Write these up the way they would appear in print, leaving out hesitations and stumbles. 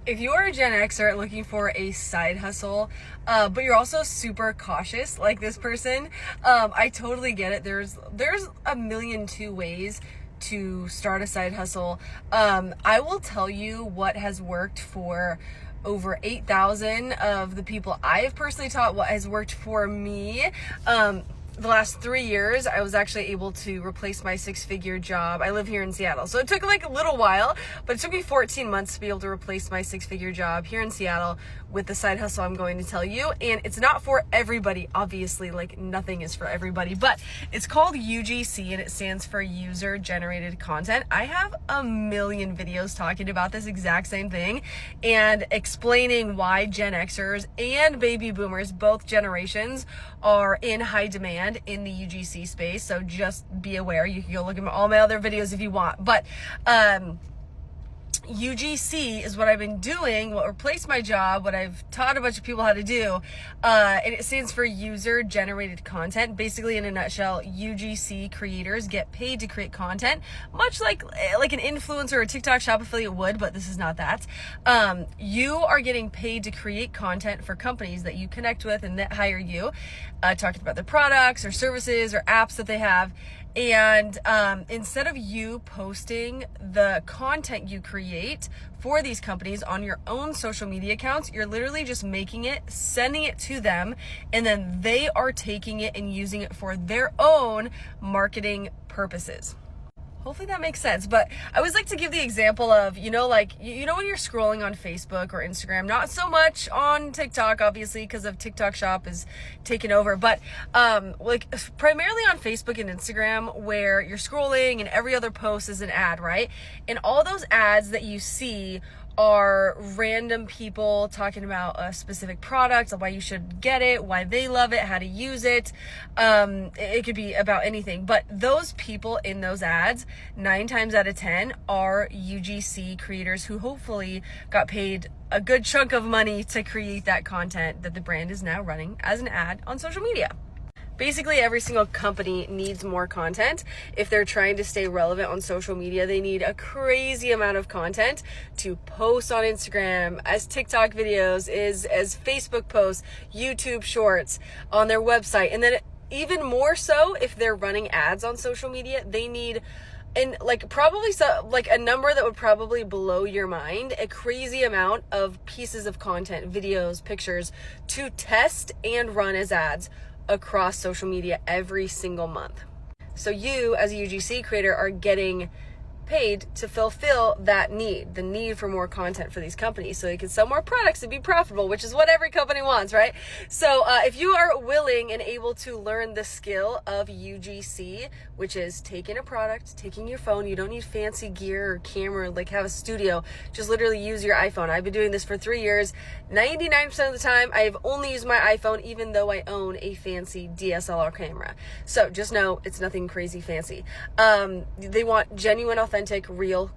If you are a Gen Xer looking for a side hustle, but you're also super cautious like this person, I totally get it. There's a million two ways to start a side hustle. I will tell you what has worked for over 8,000 of the people I have personally taught, what has worked for me. The last 3 years, I was actually able to replace my 6-figure job. I live here in Seattle, so it took like a little while, but it took me 14 months to be able to replace my 6-figure job here in Seattle with the side hustle I'm going to tell you. And it's not for everybody, obviously, like nothing is for everybody, but it's called UGC and it stands for user generated content. I have a million videos talking about this exact same thing and explaining why Gen Xers and baby boomers, both generations, are in high demand in the UGC space. So just be aware. You can go look at all my other videos if you want, but UGC is what I've been doing, what replaced my job, what I've taught a bunch of people how to do, and it stands for user generated content. Basically, in a nutshell, UGC creators get paid to create content, much like an influencer or a TikTok shop affiliate would, but this is not that. You are getting paid to create content for companies that you connect with and that hire you, talking about their products or services or apps that they have. And instead of you posting the content you create for these companies on your own social media accounts, you're literally just making it, sending it to them, and then they are taking it and using it for their own marketing purposes. Hopefully that makes sense. But I always like to give the example of, when you're scrolling on Facebook or Instagram, not so much on TikTok, obviously, because of TikTok shop is taken over, but primarily on Facebook and Instagram, where you're scrolling and every other post is an ad, right? And all those ads that you see are random people talking about a specific product, why you should get it, why they love it, how to use it. It could be about anything, but those people in those ads, 9 times out of 10 are UGC creators who hopefully got paid a good chunk of money to create that content that the brand is now running as an ad on social media. Basically, every single company needs more content. If they're trying to stay relevant on social media, they need a crazy amount of content to post on Instagram, as TikTok videos, as Facebook posts, YouTube shorts, on their website. And then even more so, if they're running ads on social media, they need a number that would probably blow your mind, a crazy amount of pieces of content, videos, pictures to test and run as ads across social media every single month. So you, as a UGC creator, are getting paid to fulfill that need, the need for more content for these companies so they can sell more products and be profitable, which is what every company wants, right? So if you are willing and able to learn the skill of UGC, which is taking a product, taking your phone, you don't need fancy gear or camera, like have a studio, just literally use your iPhone. I've been doing this for 3 years. 99% of the time, I've only used my iPhone, even though I own a fancy DSLR camera. So just know it's nothing crazy fancy. They want genuine, authentic, real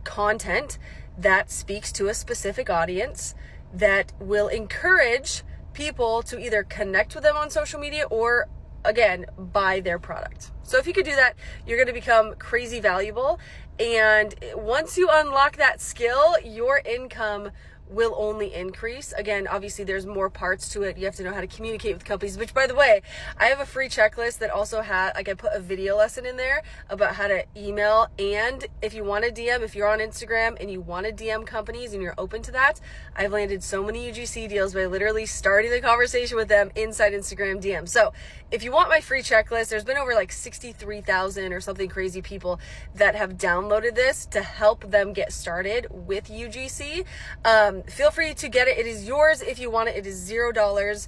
content that speaks to a specific audience that will encourage people to either connect with them on social media or, again, buy their product. So if you could do that, you're going to become crazy valuable. And once you unlock that skill, your income will only increase. Again, obviously there's more parts to it. You have to know how to communicate with companies, which, by the way, I have a free checklist that also had, I put a video lesson in there about how to email. And if you want to DM, if you're on Instagram and you want to DM companies and you're open to that, I've landed so many UGC deals by literally starting the conversation with them inside Instagram DM. So if you want my free checklist, there's been over 63,000 or something crazy people that have downloaded this to help them get started with UGC. Feel free to get it. It is yours if you want it. It is $0.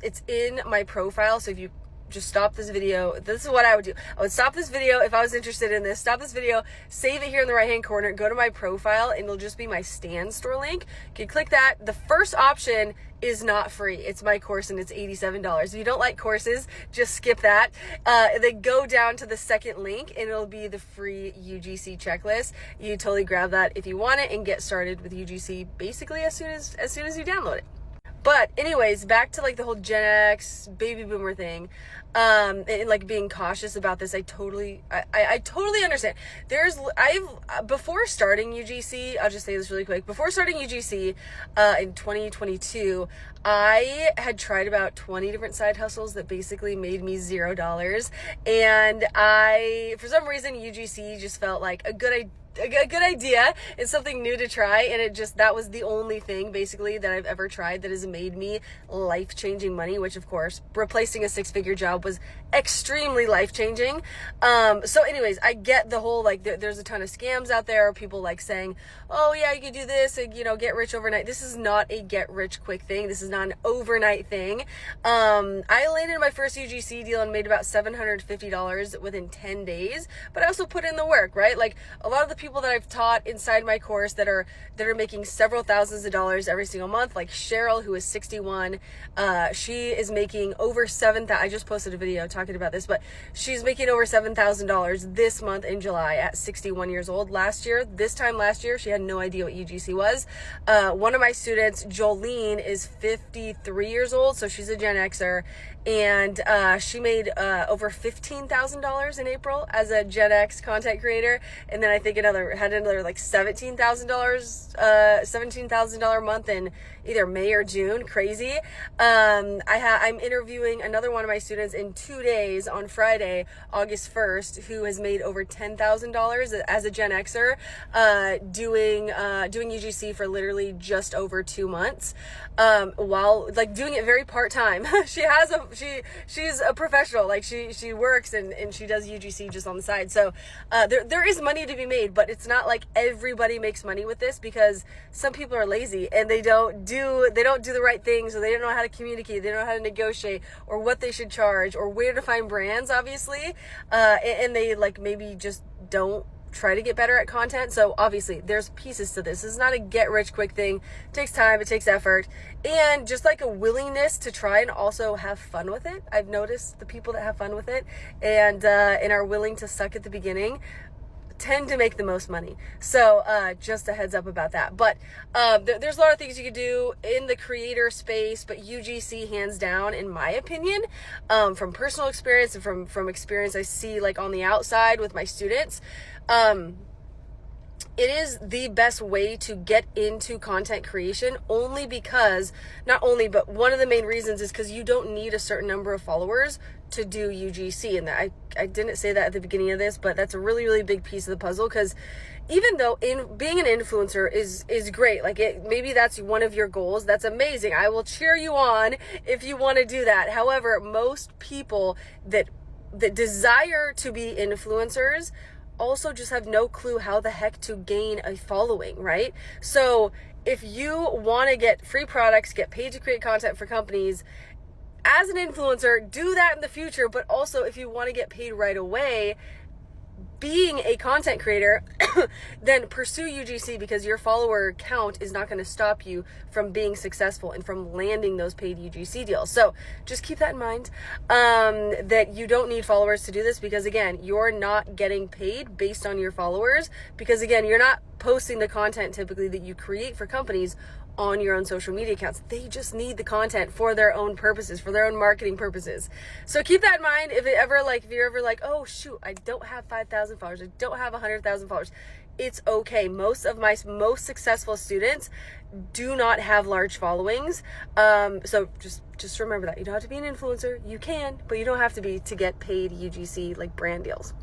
It's in my profile. So if you just stop this video, this is what I would do. I would stop this video if I was interested in this. Stop this video, save it here in the right hand corner, go to my profile, and it'll just be my Stan Store link. You can click that. The first option is not free. It's my course and it's $87. If you don't like courses, just skip that. Then go down to the second link and it'll be the free UGC checklist. You totally grab that if you want it and get started with UGC basically as soon as you download it. But anyways, back to like the whole Gen X baby boomer thing, and like being cautious about this. I totally understand. Before starting UGC, I'll just say this really quick. Before starting UGC, in 2022, I had tried about 20 different side hustles that basically made me $0. And for some reason, UGC just felt like a good idea. It's something new to try, and that was the only thing basically that I've ever tried that has made me life-changing money, which of course replacing a 6-figure job was extremely life-changing. So anyways, I get the whole like there's a ton of scams out there, people like saying, oh yeah, you can do this and get rich overnight. This is not a get rich quick thing. This is not an overnight thing. I landed my first UGC deal and made about $750 within 10 days, but I also put in the work, right? Like a lot of the people that I've taught inside my course that are making several thousands of dollars every single month, like Cheryl, who is 61, she is making over I just posted a video talking about this, but she's making over $7,000 this month in July at 61 years old. This time last year, she had no idea what UGC was. One of my students, Jolene, is 53 years old, so she's a Gen Xer, and she made over $15,000 in April as a Gen X content creator, and then I think had another like $17,000 month in either May or June. Crazy. I'm interviewing another one of my students in 2 days on Friday, August 1st, who has made over $10,000 as a Gen Xer, doing UGC for literally just over 2 months, while like doing it very part-time. She's a professional, like she works and she does UGC just on the side. So there is money to be made, but it's not like everybody makes money with this, because some people are lazy and they don't do the right things, or they don't know how to communicate, they don't know how to negotiate, or what they should charge, or where to find brands, obviously, and they like maybe just don't try to get better at content. So obviously there's pieces to this. It's not a get rich quick thing. It takes time, it takes effort, and just like a willingness to try and also have fun with it. I've noticed the people that have fun with it and are willing to suck at the beginning tend to make the most money. So just a heads up about that. But there's a lot of things you could do in the creator space, but UGC hands down, in my opinion, from personal experience and from experience I see like on the outside with my students, it is the best way to get into content creation, but one of the main reasons is because you don't need a certain number of followers to do UGC. And I didn't say that at the beginning of this, but that's a really, really big piece of the puzzle, because even though being an influencer is great, like maybe that's one of your goals, that's amazing. I will cheer you on if you want to do that. However, most people that desire to be influencers also just have no clue how the heck to gain a following, right? So if you want to get free products, get paid to create content for companies, as an influencer, do that in the future. But also, if you want to get paid right away being a content creator, then pursue UGC, because your follower count is not going to stop you from being successful and from landing those paid UGC deals. So just keep that in mind, that you don't need followers to do this, because again, you're not getting paid based on your followers, because again, you're not posting the content typically that you create for companies on your own social media accounts. They just need the content for their own purposes, for their own marketing purposes. So keep that in mind. If you're ever like, oh shoot, I don't have 5,000 followers, I don't have 100,000 followers, it's okay. Most of my most successful students do not have large followings. So just remember that. You don't have to be an influencer. You can, but you don't have to be to get paid UGC like brand deals.